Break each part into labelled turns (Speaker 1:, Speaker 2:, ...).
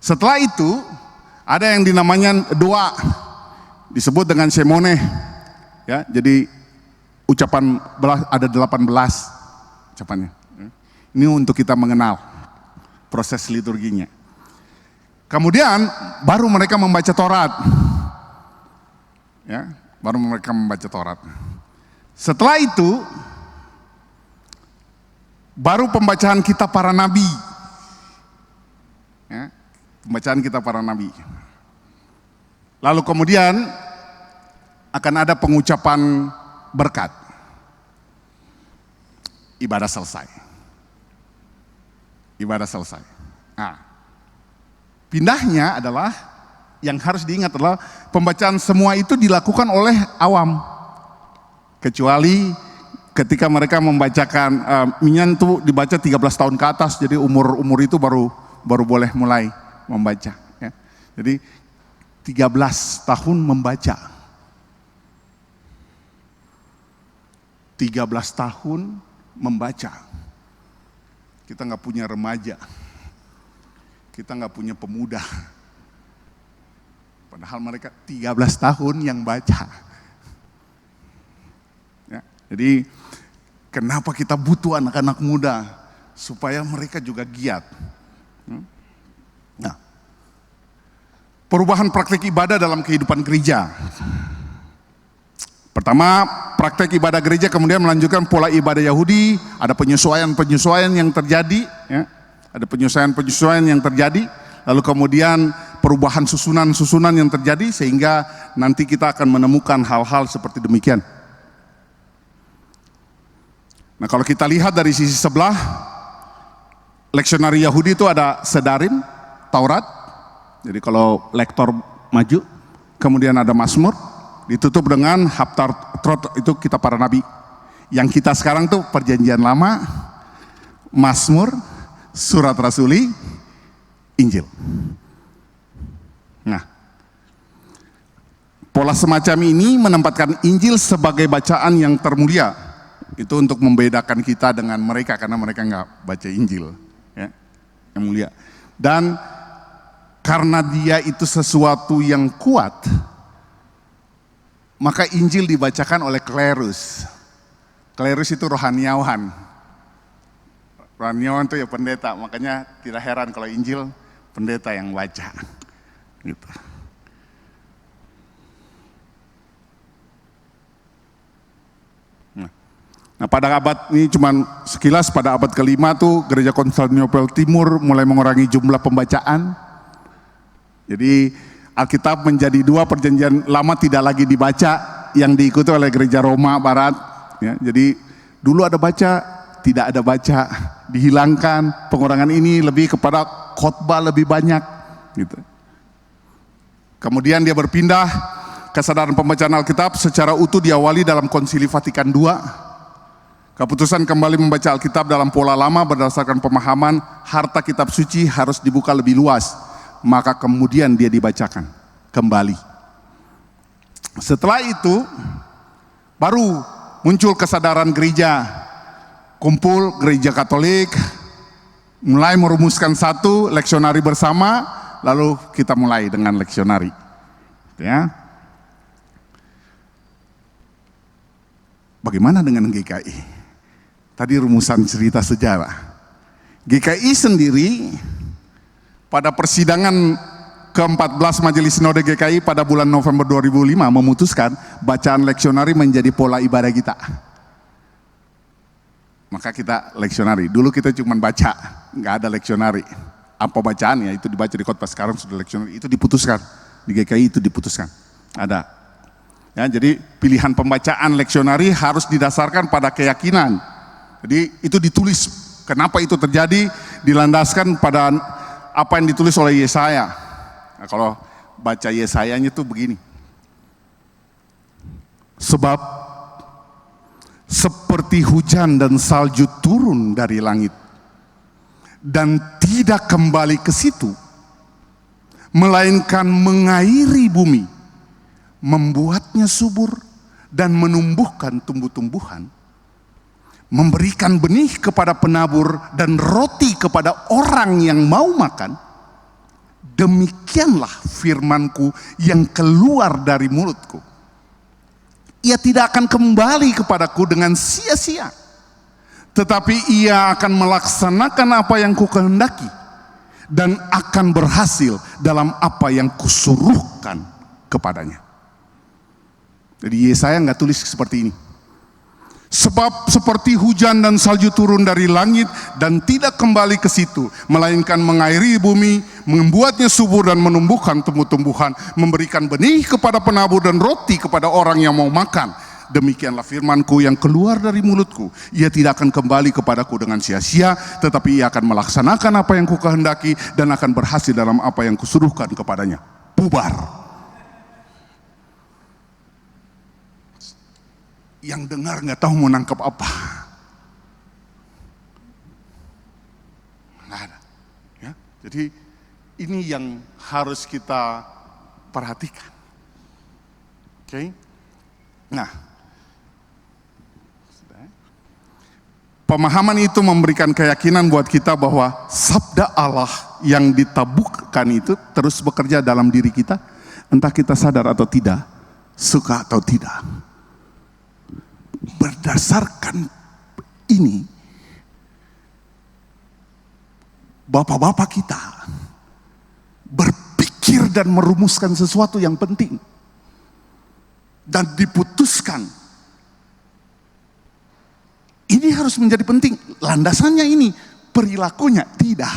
Speaker 1: Setelah itu ada yang dinamanya doa, disebut dengan semone. Ya, jadi ucapan ada 18 ucapannya. Ini untuk kita mengenal proses liturginya. Kemudian baru mereka membaca Taurat. Ya, baru mereka membaca Taurat. Setelah itu baru pembacaan kitab para nabi. Ya, pembacaan kitab para nabi. Lalu kemudian akan ada pengucapan berkat. Ibadah selesai. Ibadah selesai. Nah, pindahnya adalah yang harus diingat adalah pembacaan semua itu dilakukan oleh awam. Kecuali ketika mereka membacakan minyan itu dibaca 13 tahun ke atas, jadi umur itu baru boleh mulai membaca. Ya. Jadi 13 tahun membaca. 13 tahun membaca. Kita nggak punya remaja, kita nggak punya pemuda. Padahal mereka 13 tahun yang baca. Ya, jadi kenapa kita butuh anak-anak muda supaya mereka juga giat. Nah, perubahan praktik ibadah dalam kehidupan gereja. Pertama, praktek ibadah gereja kemudian melanjutkan pola ibadah Yahudi, ada penyesuaian-penyesuaian yang terjadi, ya. Ada penyesuaian-penyesuaian yang terjadi, lalu kemudian perubahan susunan-susunan yang terjadi sehingga nanti kita akan menemukan hal-hal seperti demikian. Nah, kalau kita lihat dari sisi sebelah, leksionari Yahudi itu ada Sedarim, Taurat. Jadi kalau lektor maju, kemudian ada Mazmur, ditutup dengan Haftarot, itu kitab para nabi. Yang kita sekarang tuh Perjanjian Lama, Mazmur, Surat Rasuli, Injil. Nah, pola semacam ini menempatkan Injil sebagai bacaan yang termulia. Itu untuk membedakan kita dengan mereka karena mereka nggak baca Injil, ya, yang mulia. Dan karena dia itu sesuatu yang kuat, maka Injil dibacakan oleh klerus. Klerus itu rohaniawan. Rohaniawan itu ya pendeta, makanya tidak heran kalau Injil pendeta yang baca. Gitu. Nah, pada abad ini cuman sekilas, pada abad ke-5 tuh gereja Konstantinopel Timur mulai mengurangi jumlah pembacaan. Jadi Alkitab menjadi dua, Perjanjian Lama tidak lagi dibaca, yang diikuti oleh gereja Roma Barat. Ya, jadi dulu ada baca, tidak ada baca, dihilangkan. Pengurangan ini lebih kepada khotbah lebih banyak, gitu. Kemudian dia berpindah, kesadaran pembacaan Alkitab secara utuh diawali dalam Konsili Vatikan II. Keputusan kembali membaca Alkitab dalam pola lama berdasarkan pemahaman harta kitab suci harus dibuka lebih luas. Maka kemudian dia dibacakan kembali. Setelah itu baru muncul kesadaran gereja, kumpul gereja Katolik, mulai merumuskan satu leksionari bersama, lalu kita mulai dengan leksionari. Ya. Bagaimana dengan GKI? Tadi rumusan cerita sejarah. GKI sendiri pada persidangan ke-14 Majelis Sinode GKI pada bulan November 2005 memutuskan bacaan leksionari menjadi pola ibadah kita. Maka kita leksionari. Dulu kita cuma baca, nggak ada leksionari. Apa bacaannya itu dibaca di khotbah, sekarang sudah leksionari. Itu diputuskan di GKI, itu diputuskan. Ada. Ya, jadi pilihan pembacaan leksionari harus didasarkan pada keyakinan. Jadi itu ditulis. Kenapa itu terjadi? Dilandaskan pada apa yang ditulis oleh Yesaya. Nah, kalau baca Yesayanya itu begini. Sebab seperti hujan dan salju turun dari langit dan tidak kembali ke situ, melainkan mengairi bumi, membuatnya subur dan menumbuhkan tumbuh-tumbuhan, memberikan benih kepada penabur dan roti kepada orang yang mau makan, demikianlah firmanku yang keluar dari mulutku. Ia tidak akan kembali kepadaku dengan sia-sia, tetapi ia akan melaksanakan apa yang kukehendaki dan akan berhasil dalam apa yang kusuruhkan kepadanya. Jadi Yesaya nggak tulis seperti ini. Sebab seperti hujan dan salju turun dari langit dan tidak kembali ke situ, melainkan mengairi bumi, membuatnya subur dan menumbuhkan tumbuh-tumbuhan, memberikan benih kepada penabur dan roti kepada orang yang mau makan. Demikianlah firmanku yang keluar dari mulutku. Ia tidak akan kembali kepadaku dengan sia-sia, tetapi ia akan melaksanakan apa yang kukehendaki dan akan berhasil dalam apa yang kusuruhkan kepadanya. Bubar. Yang dengar nggak tahu mau nangkap apa. Nggak ada. Ya? Jadi ini yang harus kita perhatikan. Oke? Nah, pemahaman itu memberikan keyakinan buat kita bahwa sabda Allah yang ditabuhkan itu terus bekerja dalam diri kita, entah kita sadar atau tidak, suka atau tidak. Berdasarkan ini, bapak-bapak kita berpikir dan merumuskan sesuatu yang penting dan diputuskan. Ini harus menjadi penting. Landasannya ini, perilakunya tidak.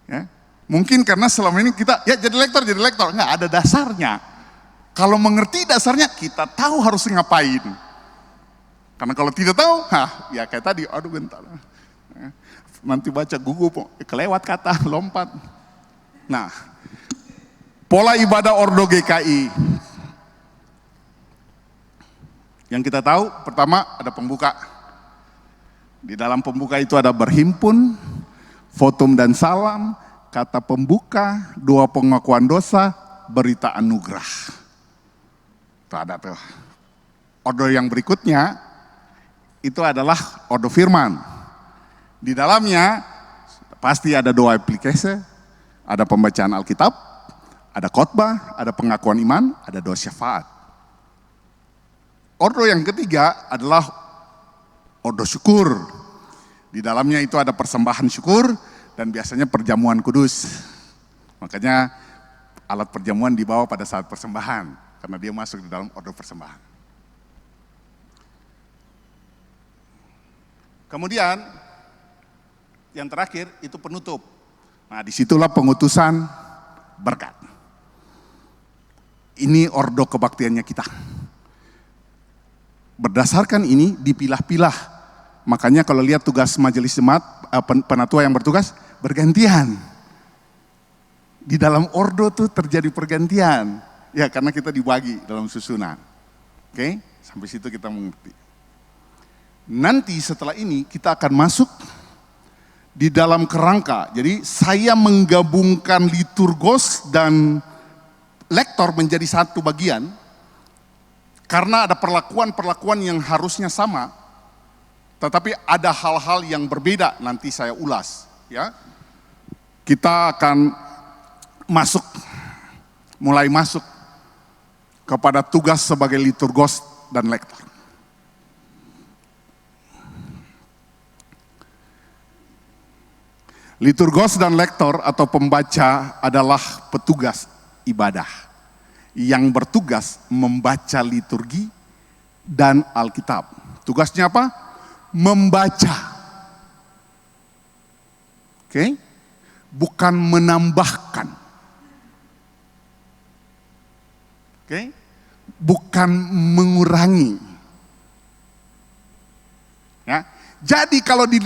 Speaker 1: Ya, mungkin karena selama ini kita ya jadi lektor, nggak ada dasarnya. Kalau mengerti dasarnya, kita tahu harus ngapain. Karena kalau tidak tahu, ya kayak tadi, aduh bentar. Nanti baca Google, kelewat kata, lompat. Nah, pola ibadah Ordo GKI. Yang kita tahu, pertama ada pembuka. Di dalam pembuka itu ada berhimpun, fotum dan salam, kata pembuka, doa pengakuan dosa, berita anugerah. Itu ada tuh. Ordo yang berikutnya itu adalah ordo firman. Di dalamnya pasti ada doa aplikasi, ada pembacaan Alkitab, ada khotbah, ada pengakuan iman, ada doa syafaat. Ordo yang ketiga adalah ordo syukur. Di dalamnya itu ada persembahan syukur dan biasanya perjamuan kudus. Makanya alat perjamuan dibawa pada saat persembahan. Karena dia masuk di dalam ordo persembahan. Kemudian yang terakhir itu penutup. Nah, disitulah pengutusan berkat. Ini ordo kebaktiannya kita. Berdasarkan ini dipilah-pilah. Makanya kalau lihat tugas majelis jemaat, penatua yang bertugas bergantian. Di dalam ordo tuh terjadi pergantian. Ya karena kita dibagi dalam susunan. Oke, sampai situ kita mengerti. Nanti setelah ini kita akan masuk di dalam kerangka. Jadi saya menggabungkan liturgos dan lektor menjadi satu bagian. Karena ada perlakuan-perlakuan yang harusnya sama. Tetapi ada hal-hal yang berbeda, nanti saya ulas. Ya, kita akan mulai masuk kepada tugas sebagai liturgos dan lektor. Liturgos dan lektor atau pembaca adalah petugas ibadah yang bertugas membaca liturgi dan Alkitab. Tugasnya apa? Membaca. Oke? Bukan menambahkan. Oke? Bukan mengurangi. Ya. Jadi kalau di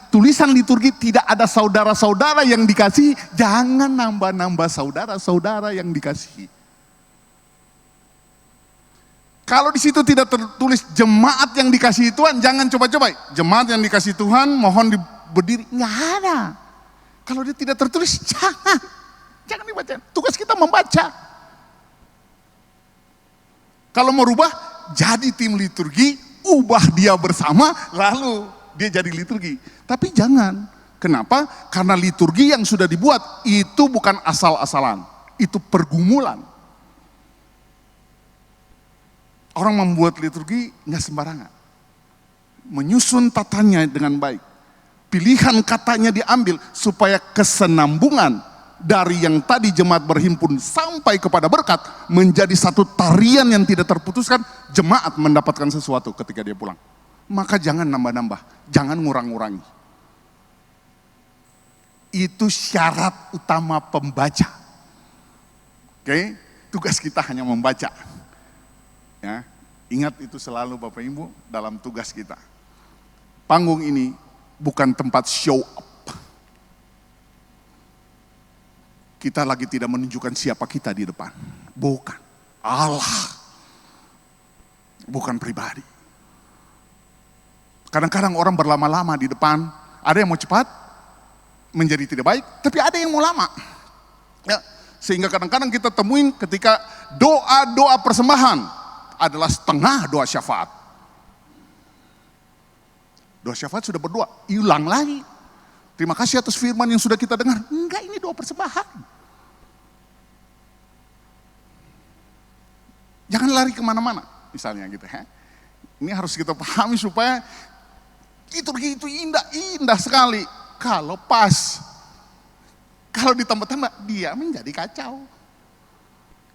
Speaker 1: tulisan liturgi tidak ada saudara-saudara yang dikasih, jangan nambah-nambah saudara-saudara yang dikasih. Kalau di situ tidak tertulis jemaat yang dikasihi Tuhan, jangan coba-coba. Jemaat yang dikasihi Tuhan mohon berdiri, nggak ada. Kalau dia tidak tertulis, jangan dibaca. Tugas kita membaca. Kalau mau rubah, jadi tim liturgi, ubah dia bersama, lalu dia jadi liturgi. Tapi jangan, Kenapa? Karena liturgi yang sudah dibuat itu bukan asal-asalan, itu pergumulan. Orang membuat liturgi nggak sembarangan, menyusun tatanya dengan baik, pilihan katanya diambil supaya kesenambungan dari yang tadi jemaat berhimpun sampai kepada berkat menjadi satu tarian yang tidak terputuskan. Jemaat mendapatkan sesuatu ketika dia pulang. Maka jangan nambah-nambah, jangan ngurang-ngurangi. Itu syarat utama pembaca. Oke, tugas kita hanya membaca. Ya, ingat itu selalu Bapak Ibu dalam tugas kita. Panggung ini bukan tempat show up. Kita lagi tidak menunjukkan siapa kita di depan. Bukan. Allah. Bukan pribadi. Kadang-kadang orang berlama-lama di depan. Ada yang mau cepat, menjadi tidak baik. Tapi ada yang mau lama. Ya, sehingga kadang-kadang kita temuin ketika doa-doa persembahan adalah setengah doa syafaat. Doa syafaat sudah berdoa, hilang lagi. Terima kasih atas firman yang sudah kita dengar. Enggak, ini doa persembahan. Jangan lari kemana-mana, misalnya gitu. Ini harus kita pahami supaya liturgi itu indah sekali. Kalau pas, kalau ditambah-tambah, dia menjadi kacau.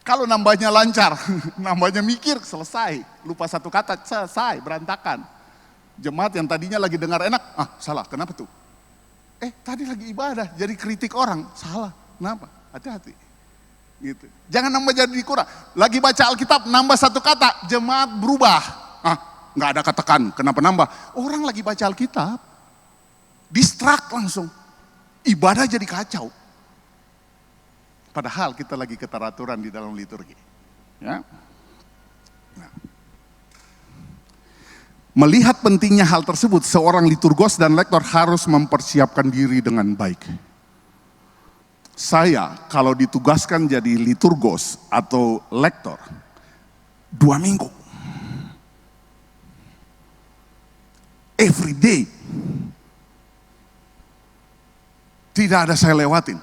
Speaker 1: Kalau nambahnya lancar, nambahnya mikir, selesai. Lupa satu kata, selesai, berantakan. Jemaat yang tadinya lagi dengar enak, salah, kenapa tuh? Tadi lagi ibadah, jadi kritik orang, salah, kenapa? Hati-hati. Gitu. Jangan nambah jadi kurang. Lagi baca Alkitab, nambah satu kata, jemaat berubah. Nggak ada katakan, kenapa nambah? Orang lagi baca Alkitab, distract langsung. Ibadah jadi kacau. Padahal kita lagi keteraturan di dalam liturgi. Ya. Nah. Melihat pentingnya hal tersebut, seorang liturgos dan lektor harus mempersiapkan diri dengan baik. Saya kalau ditugaskan jadi liturgos atau lektor, 2 minggu. Every day. Tidak ada saya lewatin.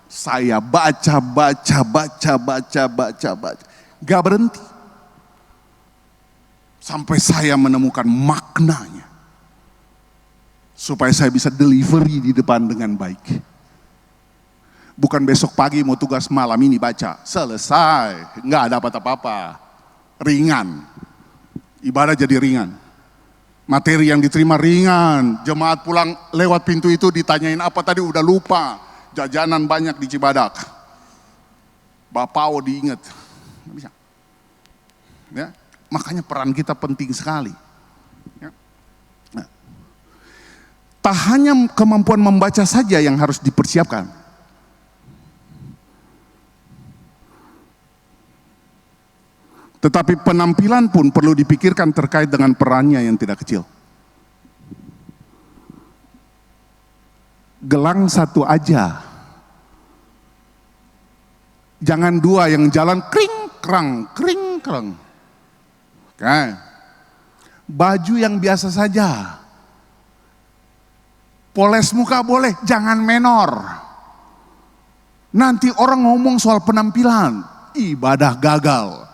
Speaker 1: Saya baca. Gak berhenti. Sampai saya menemukan maknanya. Supaya saya bisa delivery di depan dengan baik. Bukan besok pagi mau tugas malam ini baca. Selesai. Nggak dapat apa-apa. Ringan. Ibadah jadi ringan. Materi yang diterima ringan. Jemaat pulang lewat pintu itu ditanyain apa tadi udah lupa. Jajanan banyak di Cibadak. Bapao diingat. Nggak bisa. Ya. Makanya peran kita penting sekali. Ya. Nah. Tak hanya kemampuan membaca saja yang harus dipersiapkan. Tetapi penampilan pun perlu dipikirkan terkait dengan perannya yang tidak kecil. Gelang satu aja. Jangan 2 yang jalan kring krang. Oke. Baju yang biasa saja. Poles muka boleh, jangan menor. Nanti orang ngomong soal penampilan, ibadah gagal.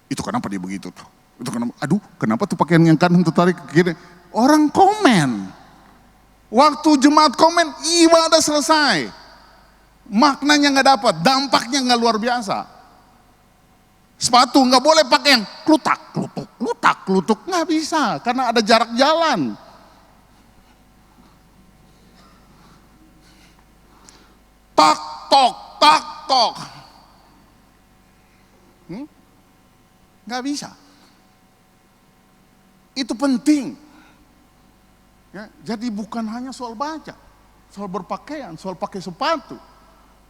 Speaker 1: Itu kenapa dia begitu tuh? Itu kenapa? Aduh, kenapa tuh pakaian yang kanan tertarik ke kiri? Orang komen. Waktu jemaat komen, ibadah selesai. Maknanya nggak dapat, dampaknya nggak luar biasa. Sepatu nggak boleh pakai yang klutak klutuk, nggak bisa karena ada jarak jalan. Tak tok. Nggak bisa. Itu penting. Ya, jadi bukan hanya soal baca, soal berpakaian, soal pakai sepatu,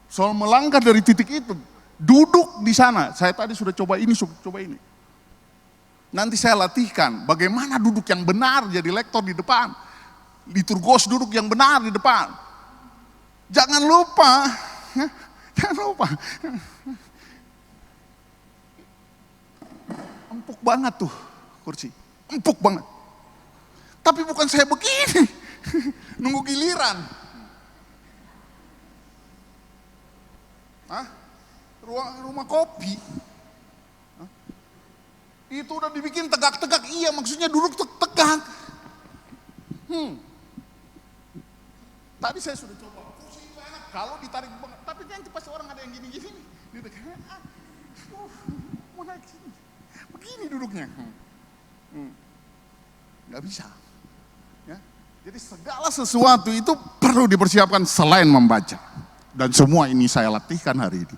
Speaker 1: soal melangkah dari titik itu, duduk di sana. Saya tadi sudah coba ini. Nanti saya latihkan bagaimana duduk yang benar jadi lektor di depan. Liturgos duduk yang benar di depan. Jangan lupa. Empuk banget tuh kursi, empuk banget. Tapi bukan saya begini. Nunggu giliran. Hah? Rumah kopi. Hah? Itu udah dibikin tegak-tegak, iya maksudnya duduk tegak. Tadi saya sudah coba, kursi itu enak kalau ditarik banget, tapi nanti pasti orang ada yang gini-gini nih. Dia tekan, mau naik sini. Begini duduknya. Nggak bisa. Ya. Jadi segala sesuatu itu perlu dipersiapkan selain membaca. Dan semua ini saya latihkan hari ini.